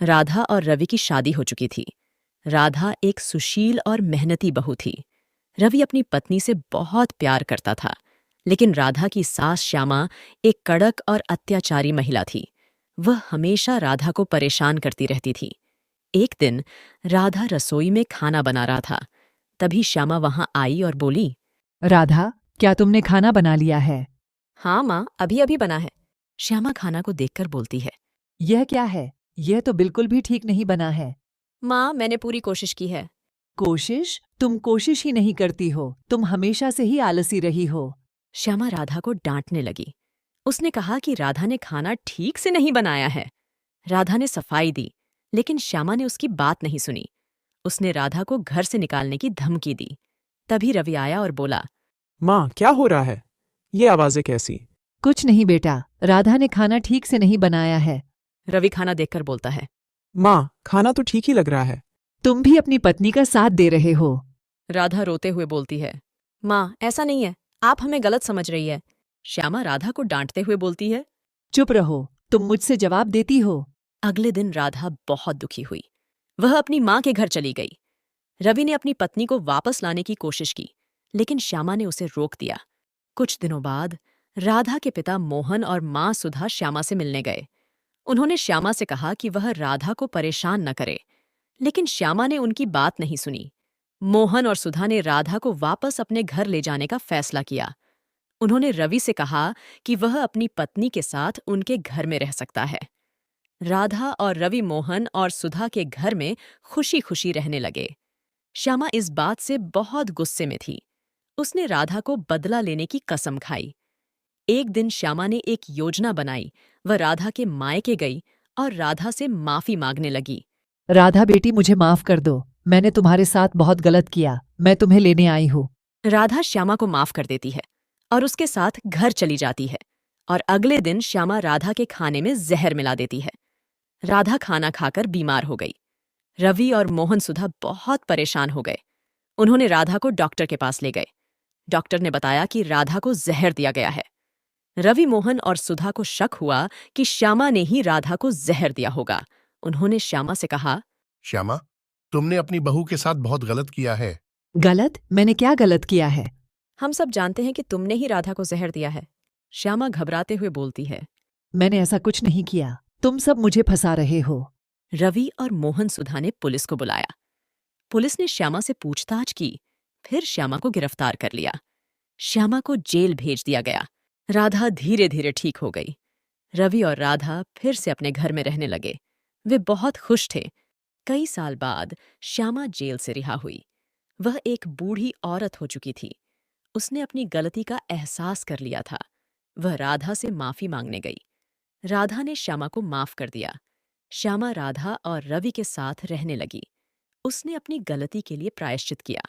राधा और रवि की शादी हो चुकी थी। राधा एक सुशील और मेहनती बहू थी। रवि अपनी पत्नी से बहुत प्यार करता था, लेकिन राधा की सास श्यामा एक कड़क और अत्याचारी महिला थी। वह हमेशा राधा को परेशान करती रहती थी। एक दिन राधा रसोई में खाना बना रहा था। तभी श्यामा वहां आई और बोली, राधा, क्या तुमने खाना बना लिया है? हाँ माँ, अभी अभी बना है। श्यामा खाना को देखकर बोलती है, यह क्या है? यह तो बिल्कुल भी ठीक नहीं बना है। माँ, मैंने पूरी कोशिश की है। कोशिश? तुम कोशिश ही नहीं करती हो। तुम हमेशा से ही आलसी रही हो। श्यामा राधा को डांटने लगी। उसने कहा कि राधा ने खाना ठीक से नहीं बनाया है। राधा ने सफाई दी, लेकिन श्यामा ने उसकी बात नहीं सुनी। उसने राधा को घर से निकालने की धमकी दी। तभी रवि आया और बोला, माँ, क्या हो रहा है? ये आवाजें कैसी? कुछ नहीं बेटा, राधा ने खाना ठीक से नहीं बनाया है। रवि खाना देखकर बोलता है, माँ, खाना तो ठीक ही लग रहा है। तुम भी अपनी पत्नी का साथ दे रहे हो। राधा रोते हुए बोलती है, माँ, ऐसा नहीं है, आप हमें गलत समझ रही है। श्यामा राधा को डांटते हुए बोलती है। चुप रहो, तुम मुझसे जवाब देती हो। अगले दिन राधा बहुत दुखी हुई। वह अपनी माँ के घर चली गई। रवि ने अपनी पत्नी को वापस लाने की कोशिश की, लेकिन श्यामा ने उसे रोक दिया। कुछ दिनों बाद राधा के पिता मोहन और माँ सुधा श्यामा से मिलने गए। उन्होंने श्यामा से कहा कि वह राधा को परेशान न करे, लेकिन श्यामा ने उनकी बात नहीं सुनी। मोहन और सुधा ने राधा को वापस अपने घर ले जाने का फैसला किया। उन्होंने रवि से कहा कि वह अपनी पत्नी के साथ उनके घर में रह सकता है। राधा और रवि मोहन और सुधा के घर में खुशी खुशी रहने लगे। श्यामा इस बात से बहुत गुस्से में थी। उसने राधा को बदला लेने की कसम खाई। एक दिन श्यामा ने एक योजना बनाई। वह राधा के मायके गई और राधा से माफी मांगने लगी। राधा बेटी, मुझे माफ कर दो। मैंने तुम्हारे साथ बहुत गलत किया। मैं तुम्हें लेने आई हूँ। राधा श्यामा को माफ कर देती है और उसके साथ घर चली जाती है। और अगले दिन श्यामा राधा के खाने में जहर मिला देती है। राधा खाना खाकर बीमार हो गई। रवि और मोहन सुधा बहुत परेशान हो गए। उन्होंने राधा को डॉक्टर के पास ले गए। डॉक्टर ने बताया कि राधा को जहर दिया गया है। रवि मोहन और सुधा को शक हुआ कि श्यामा ने ही राधा को जहर दिया होगा। उन्होंने श्यामा से कहा, श्यामा, तुमने अपनी बहू के साथ बहुत गलत किया है। गलत? मैंने क्या गलत किया है? हम सब जानते हैं कि तुमने ही राधा को जहर दिया है। श्यामा घबराते हुए बोलती है। मैंने ऐसा कुछ नहीं किया। तुम सब मुझे फंसा रहे हो। रवि और मोहन सुधा ने पुलिस को बुलाया। पुलिस ने श्यामा से पूछताछ की, फिर श्यामा को गिरफ्तार कर लिया। श्यामा को जेल भेज दिया गया। राधा धीरे धीरे ठीक हो गई। रवि और राधा फिर से अपने घर में रहने लगे। वे बहुत खुश थे। कई साल बाद श्यामा जेल से रिहा हुई। वह एक बूढ़ी औरत हो चुकी थी। उसने अपनी गलती का एहसास कर लिया था। वह राधा से माफी मांगने गई। राधा ने श्यामा को माफ कर दिया। श्यामा राधा और रवि के साथ रहने लगी। उसने अपनी गलती के लिए प्रायश्चित किया।